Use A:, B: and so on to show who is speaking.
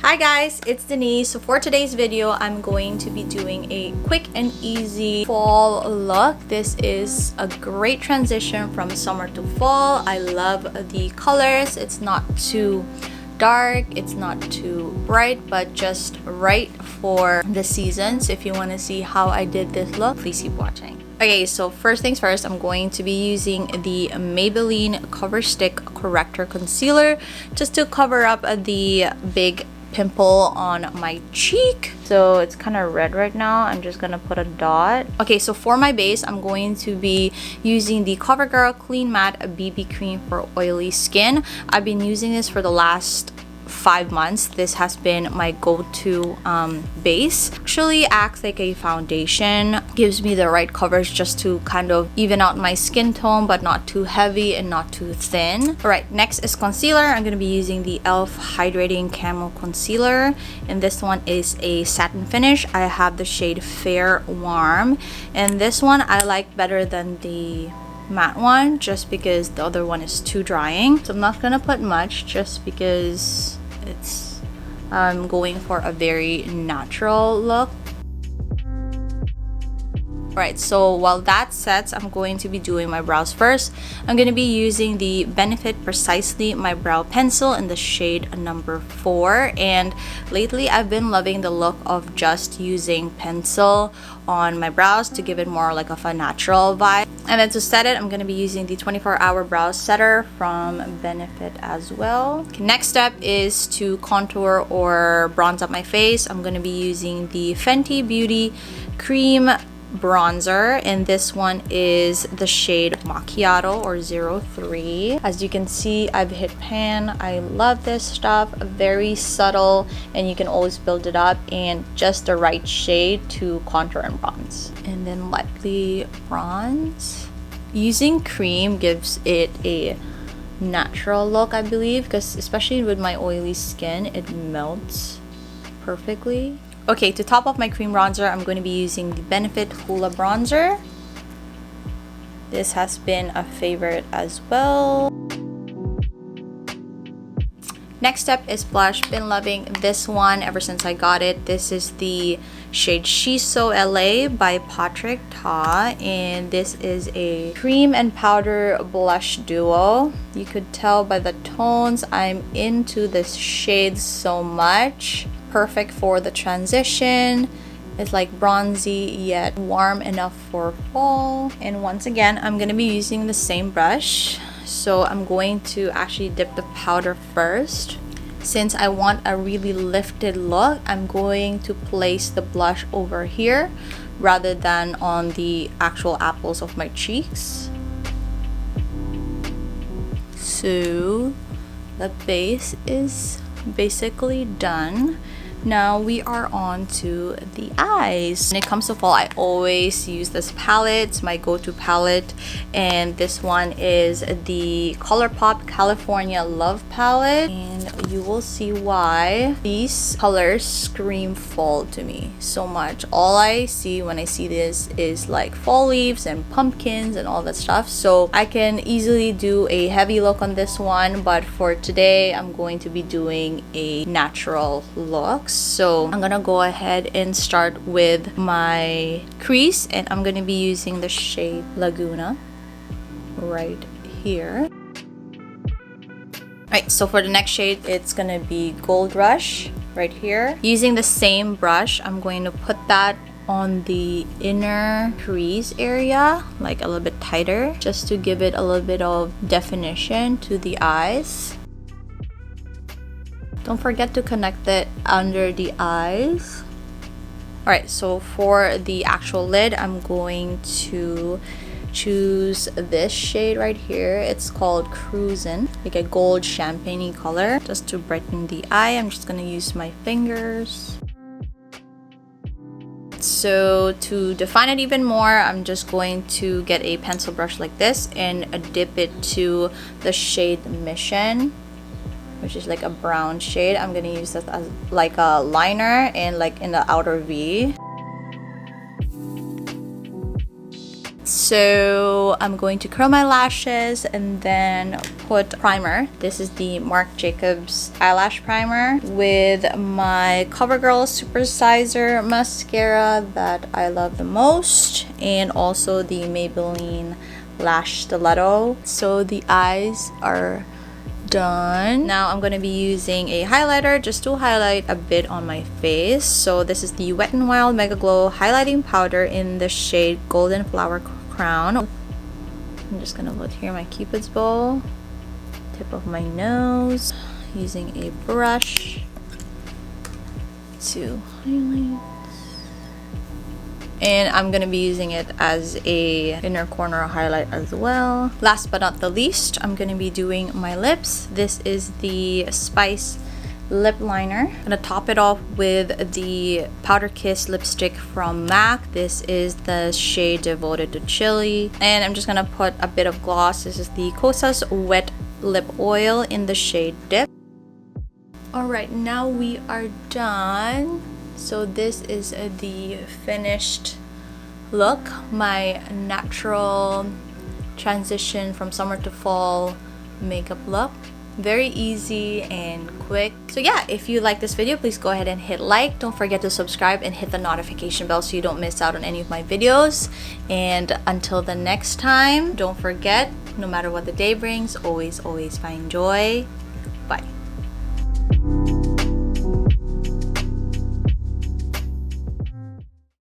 A: Hi guys, it's Denise. So for today's video, I'm going to be doing a quick and easy fall look. This is a great transition from summer to fall. I love the colors. It's not too dark, it's not too bright, but just right for the seasons. If you want to see how I did this look, please keep watching. Okay, so first things first, I'm going to be using the Maybelline Cover Stick Corrector Concealer just to cover up the big pimple on my cheek. So it's kind of red right now. I'm just gonna put a dot. Okay, so for my base, I'm going to be using the Covergirl Clean Matte BB Cream for oily skin. I've been using this for the last 5 months. This has been my go-to base. Actually acts like a foundation, gives me the right coverage just to kind of even out my skin tone, but not too heavy and not too thin. All right, next is concealer. I'm going to be using the e.l.f. Hydrating Camo Concealer, and this one is a satin finish. I have the shade Fair Warm, and this one I like better than the matte one just because the other one is too drying. So I'm not gonna put much just because I'm going for a very natural look. Alright, so while that sets, I'm going to be doing my brows first. I'm going to be using the Benefit Precisely My Brow Pencil in the shade number 4. And lately, I've been loving the look of just using pencil on my brows to give it more like of a natural vibe. And then to set it, I'm going to be using the 24-Hour Brow Setter from Benefit as well. Okay, next step is to contour or bronze up my face. I'm going to be using the Fenty Beauty Cream bronzer, and this one is the shade Macchiato or 03. As you can see, I've hit pan. I love this stuff. Very subtle, and you can always build it up, and just the right shade to contour and bronze. And then lightly bronze. Using cream gives it a natural look, I believe, because especially with my oily skin, it melts perfectly. Okay, to top off my cream bronzer, I'm going to be using the Benefit Hoola bronzer. This has been a favorite as well. Next step is blush. Been loving this one ever since I got it. This is the shade She's So LA by Patrick Ta, and this is a cream and powder blush duo. You could tell by the tones I'm into this shade so much. Perfect for the transition. It's like bronzy yet warm enough for fall. And once again, I'm going to be using the same brush. So I'm going to actually dip the powder first. Since I want a really lifted look, I'm going to place the blush over here rather than on the actual apples of my cheeks. So the base is basically done. Now we are on to the eyes. When it comes to fall, I always use this palette. It's my go-to palette, and this one is the ColourPop California Love palette, and you will see why these colors scream fall to me so much. All I see when I see this is like fall leaves and pumpkins and all that stuff, so I can easily do a heavy look on this one, but for today I'm going to be doing a natural look. So I'm gonna go ahead and start with my crease, and I'm gonna be using the shade Laguna right here. Alright, so for the next shade, it's gonna be Gold Rush right here. Using the same brush, I'm going to put that on the inner crease area, like a little bit tighter, just to give it a little bit of definition to the eyes. Don't forget to connect it under the eyes. Alright, so for the actual lid, I'm going to choose this shade right here. It's called Cruisin', like a gold champagne color. Just to brighten the eye, I'm just gonna use my fingers. So to define it even more, I'm just going to get a pencil brush like this and dip it to the shade Mission, which is like a brown shade. I'm gonna use this as like a liner and like in the outer V. So I'm going to curl my lashes and then put primer. This is the Marc Jacobs eyelash primer with my Covergirl supersizer mascara that I love the most, and also the Maybelline lash stiletto. So the eyes are done. Now I'm going to be using a highlighter just to highlight a bit on my face. So this is the Wet n Wild Mega Glow highlighting powder in the shade Golden Flower Crown. I'm just going to put here my Cupid's bow, tip of my nose, using a brush to highlight. And I'm gonna be using it as a inner corner highlight as well. Last but not the least, I'm gonna be doing my lips. This is the Spice lip liner. I'm gonna top it off with the Powder Kiss lipstick from MAC. This is the shade Devoted to Chili. And I'm just gonna put a bit of gloss. This is the Kosas Wet Lip Oil in the shade Dip. Alright, now we are done. So this is the finished look, my natural transition from summer to fall makeup look. Very easy and quick. So yeah, if you like this video, please go ahead and hit like. Don't forget to subscribe and hit the notification bell so you don't miss out on any of my videos. And until the next time, don't forget, no matter what the day brings, always find joy. Bye.